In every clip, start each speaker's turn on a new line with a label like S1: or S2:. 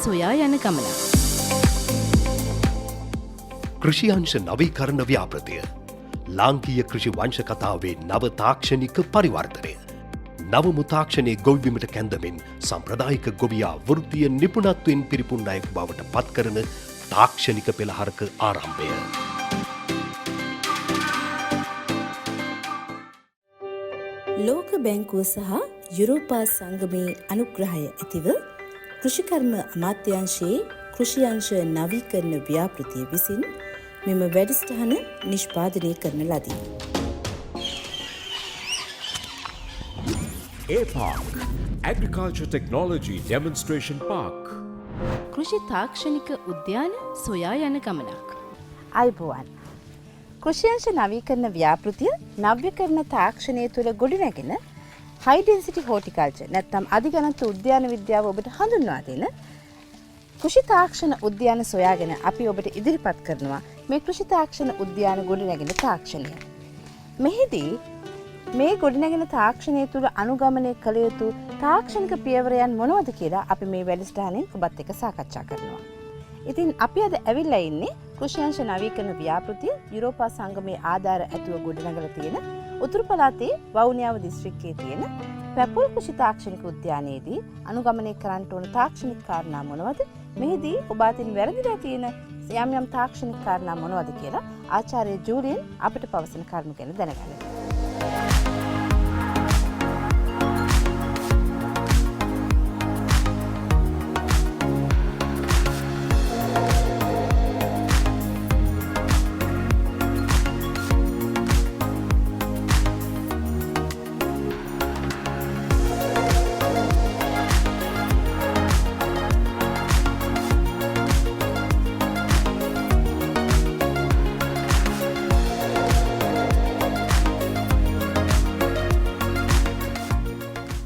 S1: සොයා යන ගමනක්.
S2: කෘෂියංශ නවීකරණ ව්‍යාපෘතිය. ලාංකීය කෘෂි වංශ කතාවේ නව තාක්ෂණික පරිවර්තනය. නවමු තාක්ෂණයේ ගොවිබිමට කැඳමින් සම්ප්‍රදායික ගොවියා වෘත්තීය නිපුණත්වයෙන් පිරිපුන් අයෙකු බවට පත්කරන තාක්ෂණික පෙළහරක ආරම්භය.
S3: ලෝක බැංකුව සහ යුරෝපා සංගමයේ අනුග්‍රහය ඇතිව කෘෂිකර්ම අමාත්‍යාංශයේ කෘෂියංශ නවීකරණ ව්‍යාපෘතිය විසින් මෙම වැඩසටහන නිෂ්පාදනය කරන ලදී.
S4: APARC Agriculture Technology Demonstration Park.
S1: කෘෂි තාක්ෂණික උද්‍යාන සොයා යන ගමනක්.
S3: අයිබෝවන්. කෘෂියංශ නවීකරණ ව්‍යාපෘතිය නව්‍යකරණ තාක්ෂණය තුළ ගොඩනැගෙන හයි ඩෙන්සිටි හෝටිකල්චර් නැත්නම් අධිගණන්ත උද්‍යාන විද්‍යාව ඔබට හඳුන්වා දෙන කෘෂි තාක්ෂණ උද්‍යාන සොයාගෙන අපි ඔබට ඉදිරිපත් කරනවා මේ කෘෂි තාක්ෂණ උද්‍යාන ගොඩනැගෙන තාක්ෂණය. මෙහිදී මේ ගොඩනැගෙන තාක්ෂණය තුළ අනුගමනය කළ යුතු තාක්ෂණික පියවරයන් මොනවද කියලා අපි මේ වැඩසටහනෙන් ඔබත් එක්ක සාකච්ඡා කරනවා. ඉතින් අපි අද ඇවිල්ලා ඉන්නේ කෘෂියංශ නවීකරණ ව්‍යාපෘතිය යුරෝපා සංගමයේ ආධාර ඇතුව ගොඩනගලා තියෙන උතුරු පළාතේ වවුනියාව දිස්ත්‍රික්කයේ තියෙන පැපුල් කෘෂි තාක්ෂණික උද්‍යානයේදී අනුගමනය කරන්නට ඕන තාක්ෂණික කාරණා මොනවද? මෙහිදී ඔබ අතින් වැරදිලා තියෙන යම් යම් තාක්ෂණික කාරණා මොනවද කියලා ආචාර්ය ජූලියන් අපිට පවසන කරුණු ගැන දැනගන්න.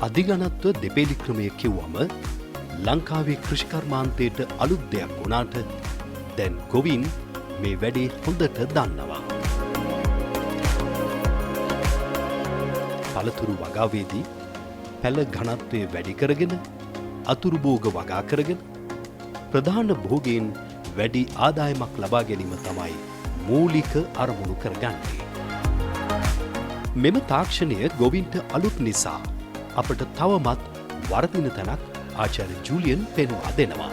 S2: අධිගණත්ව දෙපෙළි ක්‍රමය කිව්වම ලංකාවේ කෘෂිකර්මාන්තයට අලුත් දෙයක් වුණාට දැන් ගොවින් මේ වැඩේ හොඳට දන්නවා. පළතුරු වගාවේදී පැළ ඝනත්වය වැඩි කරගෙන අතුරු භෝග වගා කරගෙන ප්‍රධාන භෝගයෙන් වැඩි ආදායමක් ලබා ගැනීම තමයි මූලික අරමුණු කරගන්නේ. මෙම තාක්ෂණය ගොවින්ට අලුත් නිසා අපට තවමත් වර්ධින තැනක් ආචාර්ය ජූලියන් පෙන්වා දෙනවා.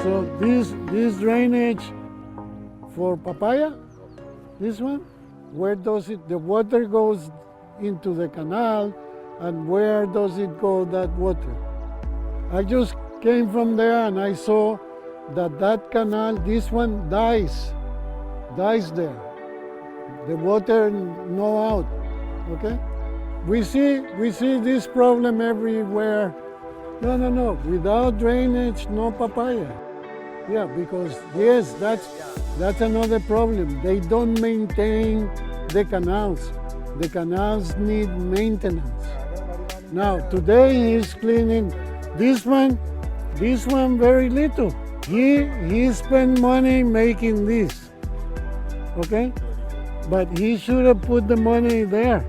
S5: So this drainage for papaya, this one, where does it, the water goes into the canal and where does it go, that water? I just came from there and I saw that canal, this one dies there. The water no out, okay? We see this problem everywhere. No, without drainage, no papaya. Yeah, because yes, that's another problem. They don't maintain the canals. The canals need maintenance. Now, today he's cleaning this one very little. He spent money making this, okay? But he should have put the money there.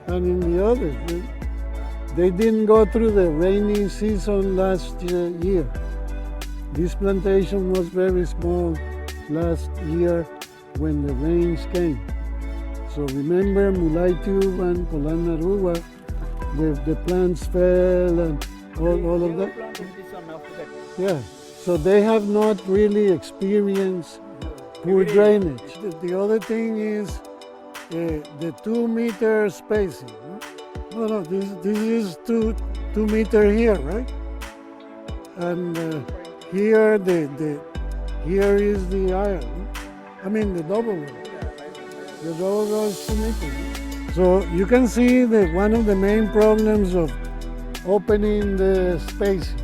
S5: And in the others, they didn't go through the rainy season last year. This plantation was very small last year when the rains came. So remember Mulaitu and Polanaruwa, the plants fell and all of that. Yeah, so they have not really experienced poor drainage. The other thing is the 2 meter spacing. No, this is 2 meter here, right? And here here is the iron. I mean the double row. The double row is 2 meters. So you can see that one of the main problems of opening the spacing,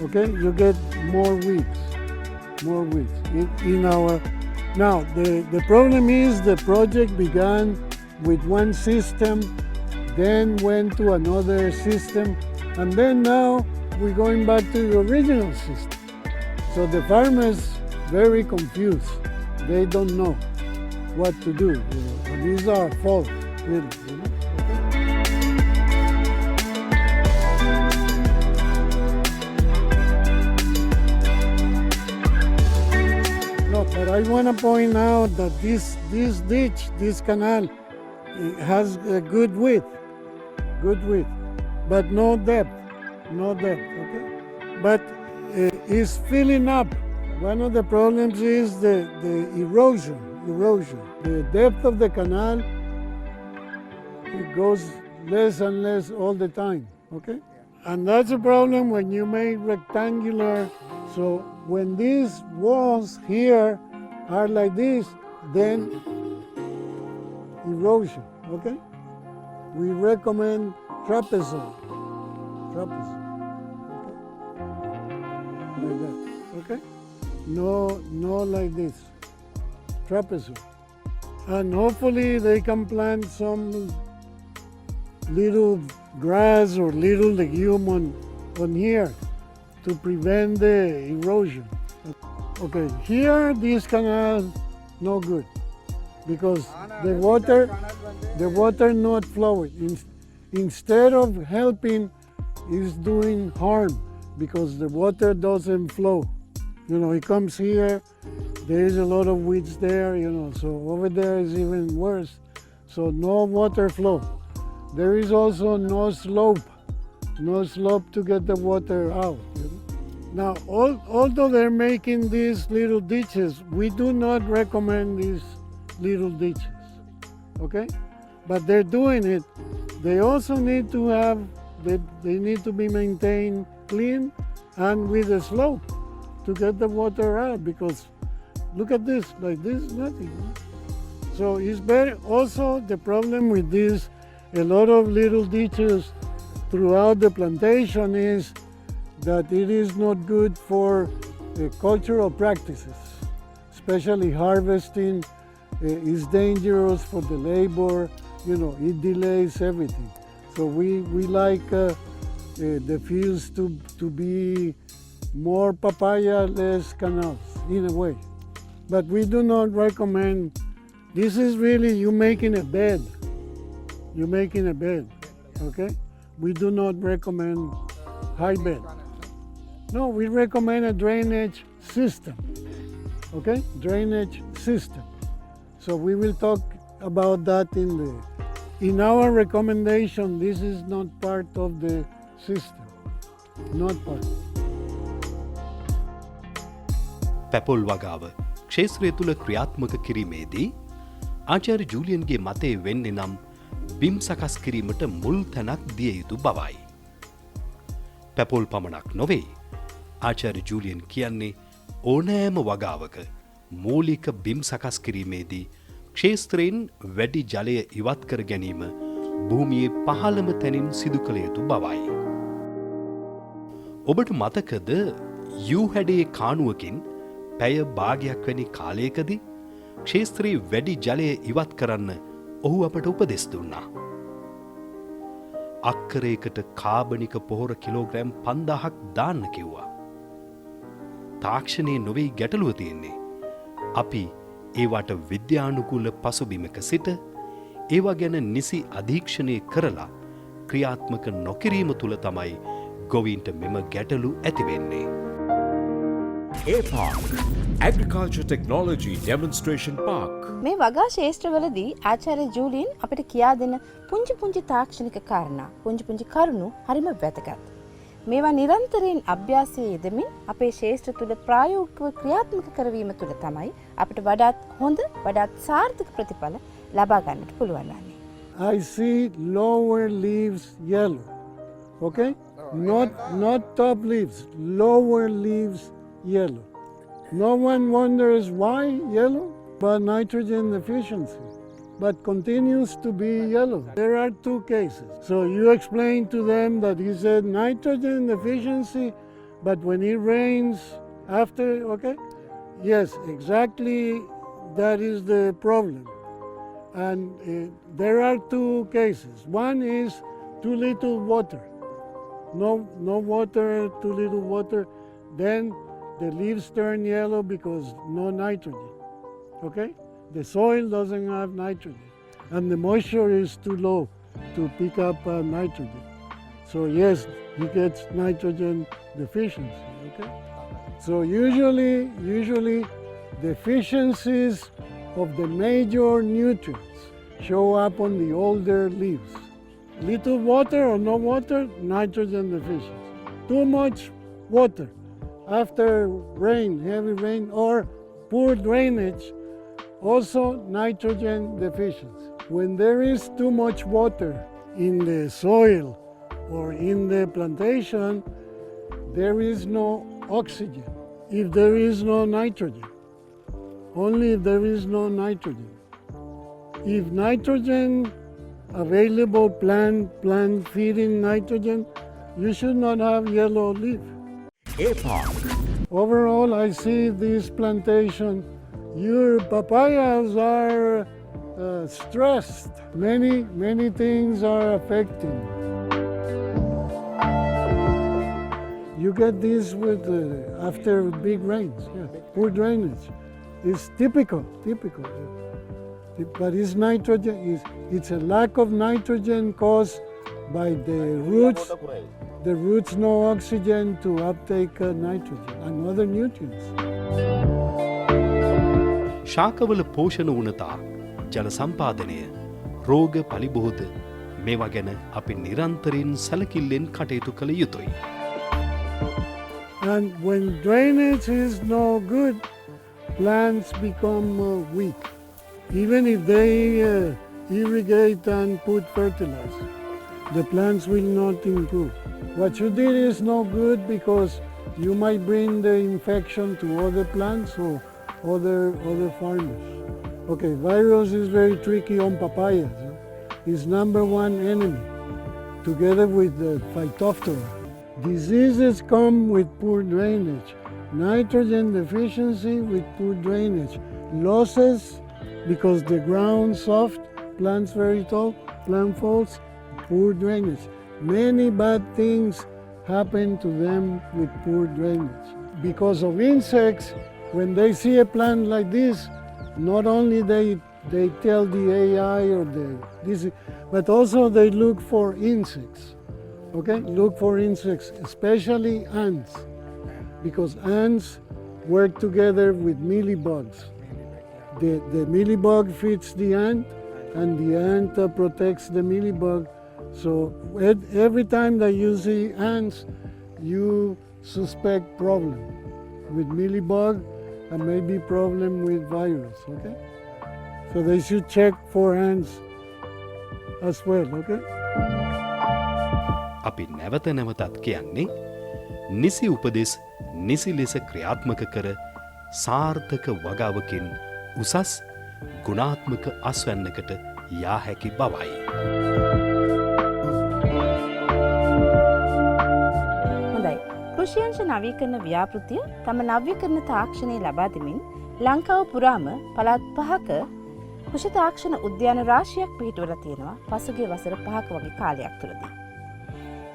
S5: okay, you get more weeds in our. Now the problem is the project began with one system, then went to another system, and then now we're going back to the original system. So the farmers very confused. They don't know what to do. You know? And these are fault, really. You know? No, but I want to point out that this ditch, this canal, it has a good width, but no depth, okay? But it's filling up. One of the problems is the erosion. The depth of the canal, it goes less and less all the time, okay? And that's a problem when you make rectangular. So when these walls here are like this, then erosion, okay? We recommend trapezoid, okay? Like that, okay? No like this, trapezoid. And hopefully they can plant some little grass or little legume on here to prevent the erosion. Okay, here this canal no good because the water not flowing. Instead of helping, is doing harm because the water doesn't flow. You know, it comes here, there is a lot of weeds there, you know, so over there is even worse. So no water flow. There is also no slope to get the water out. You know? Now, although they're making these little ditches, we do not recommend these little ditches, okay? But they're doing it. They also need to have, they need to be maintained clean and with a slope to get the water out because look at this, like this, nothing. So it's better. Also, the problem with this, a lot of little ditches throughout the plantation is that it is not good for cultural practices, especially harvesting is dangerous for the labor, you know, it delays everything. So we like the fields to be more papaya, less canals, in a way. But we do not recommend, this is really you making a bed. You're making a bed, okay? We do not recommend high bed. No, we recommend a drainage system, okay? Drainage system. So we will talk about that in our recommendation. This is not part of the system, not part.
S2: පැපොල් වගාව ක්ෂේත්‍රය තුළ ක්‍රියාත්මක කිරීමේදී ආචාර්ය ජූලියන්ගේ මතය වෙන්නේ නම් බිම් සකස් කිරීමට මුල් තැනක් දිය යුතු බවයි. පැපොල් පමණක් නොවේ. ආචාර්ය ජූලියන් කියන්නේ ඕනෑම වගාවක මූලික බිම් සකස් කිරීමේදී ක්ෂේත්‍රයෙන් වැඩි ජලය ඉවත් කර ගැනීම භූමියේ පහළම තැනින් සිදු කළ යුතු බවයි. ඔබට මතකද යූ හැඩේ කානුවකින් පැය භාගයක් වැනි කාලයකදී ක්ෂේත්‍රයේ වැඩි ජලය ඉවත් කරන්න ඔහු අපට උපදෙස් දුන්නා. අක්කරයකට කාබනික පොහොර කිලෝග්‍රෑම් 5000ක් දාන්න කිව්වා. තාක්ෂණයේ නොවේ ගැටලුව තියෙන්නේ. අපි ඒවට විද්‍යානුකූල පසුබිමක සිට ඒවා ගැන නිසි අධීක්ෂණය කරලා ක්‍රියාත්මක නොකිරීම තුළ තමයි ගොවීන්ට මෙම ගැටලු ඇතිවෙන්නේ.
S4: APARC Agriculture Technology Demonstration Park.
S3: මේ වගා ශේෂ්ත්‍රවලදී ආචාර්ය ජූලියන් අපිට කියා දෙන පුංචි තාක්ෂණික කාරණා, පුංචි කරුණු හරිම වැදගත්. මේවා නිරන්තරයෙන් අභ්‍යාසයේ යෙදමින් අපේ ශේෂ්ත්‍ර තුළ ප්‍රායෝගිකව ක්‍රියාත්මක කරවීම තුළ තමයි අපිට වඩාත් හොඳ, වඩාත් සාර්ථක ප්‍රතිඵල ලබා ගන්නට පුළුවන් වන්නේ.
S5: I see lower leaves yellow, okay? Not top leaves, lower leaves yellow. No one wonders why yellow, but nitrogen deficiency, but continues to be yellow. There are two cases. So you explain to them that he said nitrogen deficiency, but when it rains after, okay? Yes, exactly, that is the problem. And there are two cases. One is too little water. No water, too little water. Then the leaves turn yellow because no nitrogen. Okay? The soil doesn't have nitrogen, and the moisture is too low to pick up nitrogen. So yes, he gets nitrogen deficiency. Okay? So usually deficiencies of the major nutrients show up on the older leaves. Little water or no water, nitrogen deficiency. Too much water after rain, heavy rain, or poor drainage, also nitrogen deficiency. When there is too much water in the soil or in the plantation, there is no oxygen. If there is no nitrogen, only if there is no nitrogen. If nitrogen available, plant feeding nitrogen, you should not have yellow leaf. Overall, I see this plantation, your papayas are stressed. Many things are affecting. You get this with after big rains, poor drainage. It's typical. But it's nitrogen. It's a lack of nitrogen caused by the roots. The roots no oxygen to uptake nitrogen and other nutrients.
S2: ශාකවල පෝෂණ වුණතා ජල සම්පාදනය රෝග පලිබෝධ මේවා ගැන අපි නිරන්තරයෙන් සැලකිල්ලෙන් කටයුතු කළ යුතුයි.
S5: And when drainage is no good, plants become weak. Even if they irrigate and put fertilizer, the plants will not improve. What you did is no good because you might bring the infection to other plants or other farmers. Okay, virus is very tricky on papayas. It's number one enemy, together with the Phytophthora. Diseases come with poor drainage. Nitrogen deficiency with poor drainage. Losses because the ground soft, plants very tall, plant falls, poor drainage. Many bad things happen to them with poor drainage. Because of insects, when they see a plant like this, not only they tell the AI or this, but also they look for insects. Okay, look for insects, especially ants, because ants work together with mealybugs. The mealybug feeds the ant, and the ant protects the mealybug. So every time that you see ants, you suspect problem with mealybug and maybe problem with virus. Okay, so they should check for ants as well. Okay.
S2: අපි නැවත නැවතත් කියන්නේ නිසි උපදෙස් නිසි ලෙස ක්‍රියාත්මක කර සාර්ථක වගාවකින් උසස් ගුණාත්මක අස්වැන්නකට යා හැකි බවයි.
S3: හොඳයි. කෘෂියංශ නවීකරණ ව්‍යාපෘතිය තම නවීකරණ තාක්ෂණය ලබා දෙමින් ලංකාව පුරාම පළාත් 5ක කෘෂි තාක්ෂණ උද්‍යාන රාශියක් පිහිටුවලා තියෙනවා පසුගිය වසර 5ක වගේ කාලයක් තුළදී.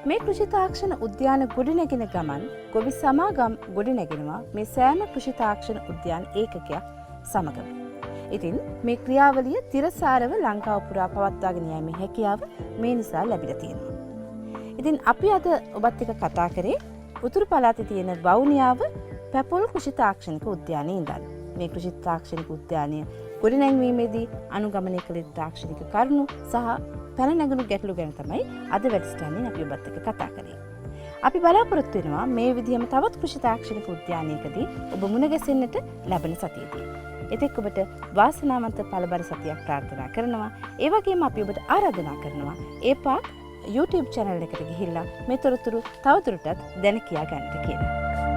S3: මේ කෘෂි තාක්ෂණ උද්‍යාන ගොඩනැගෙන ගමන් ගොවි සමාගම් ගොඩනැගෙනවා මේ සෑම කෘෂි තාක්ෂණ උද්‍යාන ඒකකයක් සමගම. ඉතින් මේ ක්‍රියාවලිය තිරසාරව ලංකාව පුරා පවත්වාගෙන යාමේ හැකියාව මේ නිසා ලැබිලා තියෙනවා. ඉතින් අපි අද ඔබත් එක්ක කතා කරේ උතුරු පළාතේ තියෙන වවුනියාව පැපොල් කෘෂි තාක්ෂණික උද්‍යානයේ ඉඳන්. මේ කෘෂි තාක්ෂණික උද්‍යානය ගොඩනැංවීමේදී අනුගමනය කළ තාක්ෂණික කරුණු සහ පැන නැගුණු ගැටලු ගැන තමයි අද වැඩසටහනින් අපි ඔබත් එක්ක කතා කරේ. අපි බලාපොරොත්තු වෙනවා මේ විදිහම තවත් කෘෂි තාක්ෂණික උද්‍යානයකදී ඔබ මුණ ගැසෙන්නට ලබන සතියේදී. එතෙක් ඔබට වාසනාවන්ත පළබර සතියක් ප්‍රාර්ථනා කරනවා. ඒ වගේම අපි ඔබට ආරාධනා කරනවා ඒපාක් YouTube channel එකට ගිහිල්ලා මේ තොරතුරු තවදුරටත් දැන කියා ගන්නට කියලා.